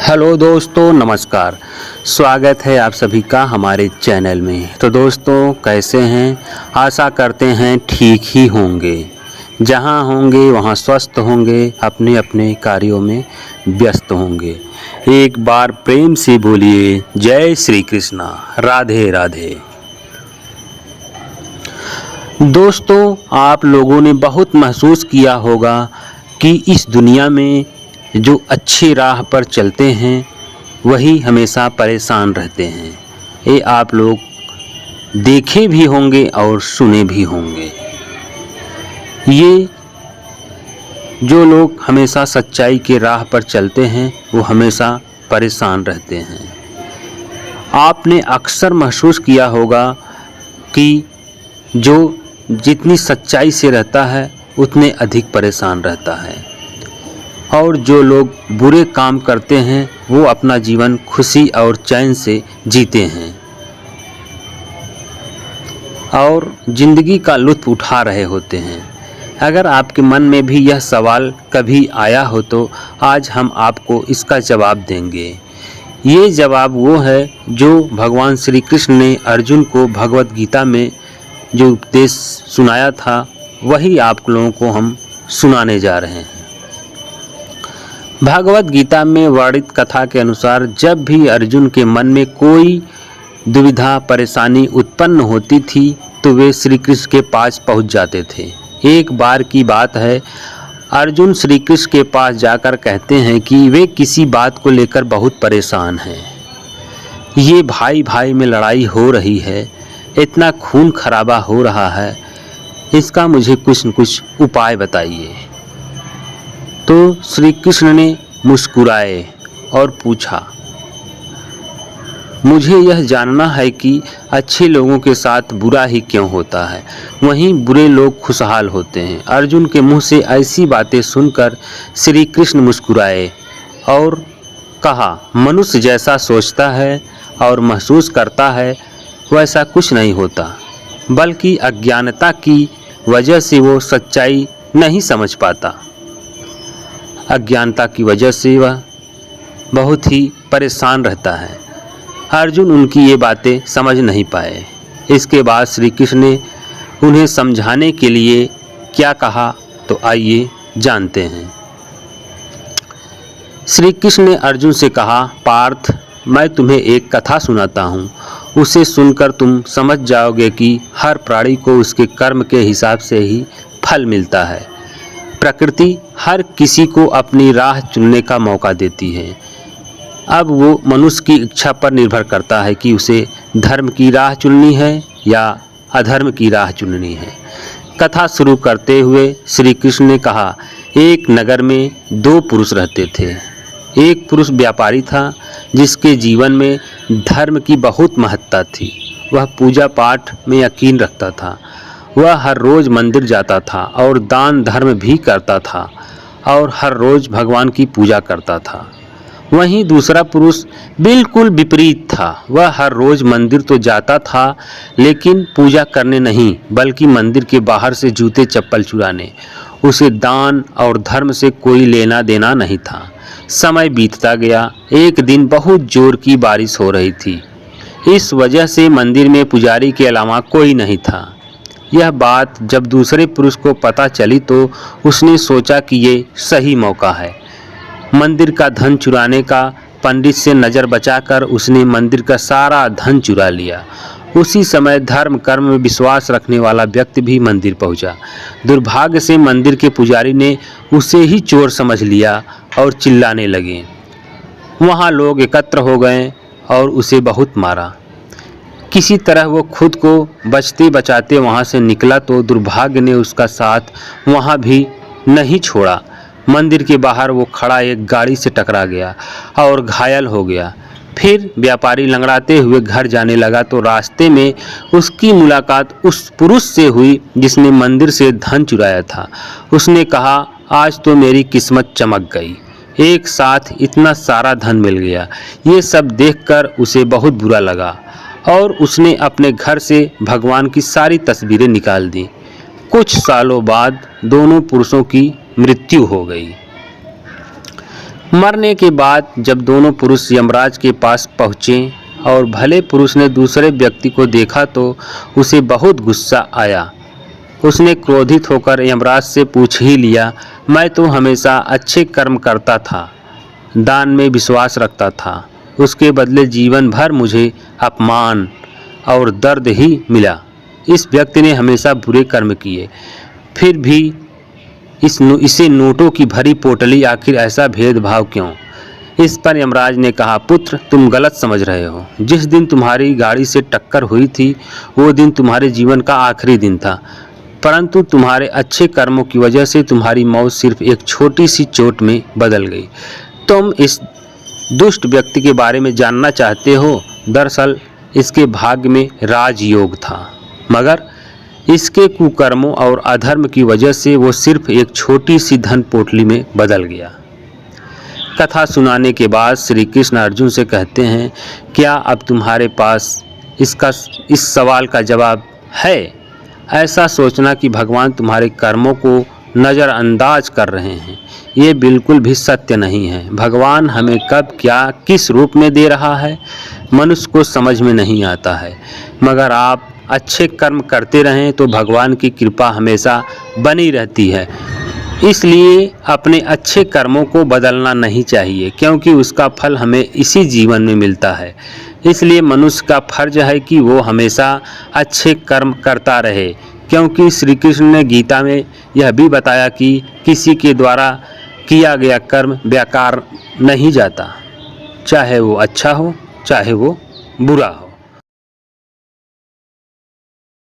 Hello दोस्तों, नमस्कार। स्वागत है आप सभी का हमारे चैनल में। तो दोस्तों, कैसे हैं? आशा करते हैं ठीक ही होंगे। जहां होंगे वहां स्वस्थ होंगे, अपने अपने कार्यों में व्यस्त होंगे। एक बार प्रेम से बोलिए जय श्री कृष्णा, राधे राधे। दोस्तों, आप लोगों ने बहुत महसूस किया होगा कि इस दुनिया में जो अच्छी राह पर चलते हैं वही हमेशा परेशान रहते हैं। ये आप लोग देखे भी होंगे और सुने भी होंगे। ये जो लोग हमेशा सच्चाई के राह पर चलते हैं वो हमेशा परेशान रहते हैं। आपने अक्सर महसूस किया होगा कि जो जितनी सच्चाई से रहता है उतने अधिक परेशान रहता है, और जो लोग बुरे काम करते हैं वो अपना जीवन खुशी और चैन से जीते हैं और ज़िंदगी का लुत्फ़ उठा रहे होते हैं। अगर आपके मन में भी यह सवाल कभी आया हो तो आज हम आपको इसका जवाब देंगे। ये जवाब वो है जो भगवान श्री कृष्ण ने अर्जुन को भगवत गीता में जो उपदेश सुनाया था वही आप लोगों को हम सुनाने जा रहे हैं। भगवत गीता में वर्णित कथा के अनुसार जब भी अर्जुन के मन में कोई दुविधा परेशानी उत्पन्न होती थी तो वे श्री कृष्ण के पास पहुंच जाते थे। एक बार की बात है, अर्जुन श्री कृष्ण के पास जाकर कहते हैं कि वे किसी बात को लेकर बहुत परेशान हैं। ये भाई भाई में लड़ाई हो रही है, इतना खून खराबा हो रहा है, इसका मुझे कुछ न कुछ उपाय बताइए। तो श्री कृष्ण ने मुस्कुराए और पूछा, मुझे यह जानना है कि अच्छे लोगों के साथ बुरा ही क्यों होता है, वहीं बुरे लोग खुशहाल होते हैं। अर्जुन के मुंह से ऐसी बातें सुनकर श्री कृष्ण मुस्कुराए और कहा, मनुष्य जैसा सोचता है और महसूस करता है वैसा कुछ नहीं होता, बल्कि अज्ञानता की वजह से वो सच्चाई नहीं समझ पाता। अज्ञानता की वजह से वह बहुत ही परेशान रहता है। अर्जुन उनकी ये बातें समझ नहीं पाए। इसके बाद श्री कृष्ण ने उन्हें समझाने के लिए क्या कहा, तो आइए जानते हैं। श्री कृष्ण ने अर्जुन से कहा, पार्थ, मैं तुम्हें एक कथा सुनाता हूँ। उसे सुनकर तुम समझ जाओगे कि हर प्राणी को उसके कर्म के हिसाब से ही फल मिलता है। प्रकृति हर किसी को अपनी राह चुनने का मौका देती है। अब वो मनुष्य की इच्छा पर निर्भर करता है कि उसे धर्म की राह चुननी है या अधर्म की राह चुननी है। कथा शुरू करते हुए श्री कृष्ण ने कहा, एक नगर में दो पुरुष रहते थे। एक पुरुष व्यापारी था जिसके जीवन में धर्म की बहुत महत्ता थी। वह पूजा पाठ में यकीन रखता था। वह हर रोज़ मंदिर जाता था और दान धर्म भी करता था और हर रोज़ भगवान की पूजा करता था। वहीं दूसरा पुरुष बिल्कुल विपरीत था। वह हर रोज़ मंदिर तो जाता था लेकिन पूजा करने नहीं, बल्कि मंदिर के बाहर से जूते चप्पल चुराने। उसे दान और धर्म से कोई लेना देना नहीं था। समय बीतता गया। एक दिन बहुत जोर की बारिश हो रही थी। इस वजह से मंदिर में पुजारी के अलावा कोई नहीं था। यह बात जब दूसरे पुरुष को पता चली तो उसने सोचा कि ये सही मौका है मंदिर का धन चुराने का। पंडित से नज़र बचाकर उसने मंदिर का सारा धन चुरा लिया। उसी समय धर्म कर्म में विश्वास रखने वाला व्यक्ति भी मंदिर पहुंचा। दुर्भाग्य से मंदिर के पुजारी ने उसे ही चोर समझ लिया और चिल्लाने लगे। वहां लोग एकत्र हो गए और उसे बहुत मारा। किसी तरह वो खुद को बचते बचाते वहाँ से निकला तो दुर्भाग्य ने उसका साथ वहाँ भी नहीं छोड़ा। मंदिर के बाहर वो खड़ा एक गाड़ी से टकरा गया और घायल हो गया। फिर व्यापारी लंगड़ाते हुए घर जाने लगा तो रास्ते में उसकी मुलाकात उस पुरुष से हुई जिसने मंदिर से धन चुराया था। उसने कहा, आज तो मेरी किस्मत चमक गई, एक साथ इतना सारा धन मिल गया। ये सब देखकर उसे बहुत बुरा लगा और उसने अपने घर से भगवान की सारी तस्वीरें निकाल दी। कुछ सालों बाद दोनों पुरुषों की मृत्यु हो गई। मरने के बाद जब दोनों पुरुष यमराज के पास पहुँचे और भले पुरुष ने दूसरे व्यक्ति को देखा तो उसे बहुत गुस्सा आया। उसने क्रोधित होकर यमराज से पूछ ही लिया, मैं तो हमेशा अच्छे कर्म करता था, दान में विश्वास रखता था, उसके बदले जीवन भर मुझे अपमान और दर्द ही मिला। इस व्यक्ति ने हमेशा बुरे कर्म किए, फिर भी इसे नोटों की भरी पोटली, आखिर ऐसा भेदभाव क्यों? इस पर यमराज ने कहा, पुत्र तुम गलत समझ रहे हो। जिस दिन तुम्हारी गाड़ी से टक्कर हुई थी वो दिन तुम्हारे जीवन का आखिरी दिन था, परंतु तुम्हारे अच्छे कर्मों की वजह से तुम्हारी मौत सिर्फ एक छोटी सी चोट में बदल गई। तुम इस दुष्ट व्यक्ति के बारे में जानना चाहते हो? दरअसल इसके भाग्य में राजयोग था, मगर इसके कुकर्मों और अधर्म की वजह से वो सिर्फ एक छोटी सी धन पोटली में बदल गया। कथा सुनाने के बाद श्री कृष्ण अर्जुन से कहते हैं, क्या अब तुम्हारे पास इस सवाल का जवाब है? ऐसा सोचना कि भगवान तुम्हारे कर्मों को नज़रअंदाज कर रहे हैं, ये बिल्कुल भी सत्य नहीं है। भगवान हमें कब क्या किस रूप में दे रहा है मनुष्य को समझ में नहीं आता है, मगर आप अच्छे कर्म करते रहें तो भगवान की कृपा हमेशा बनी रहती है। इसलिए अपने अच्छे कर्मों को बदलना नहीं चाहिए, क्योंकि उसका फल हमें इसी जीवन में मिलता है। इसलिए मनुष्य का फर्ज है कि वो हमेशा अच्छे कर्म करता रहे, क्योंकि श्री कृष्ण ने गीता में यह भी बताया कि किसी के द्वारा किया गया कर्म बेकार नहीं जाता, चाहे वो अच्छा हो चाहे वो बुरा हो।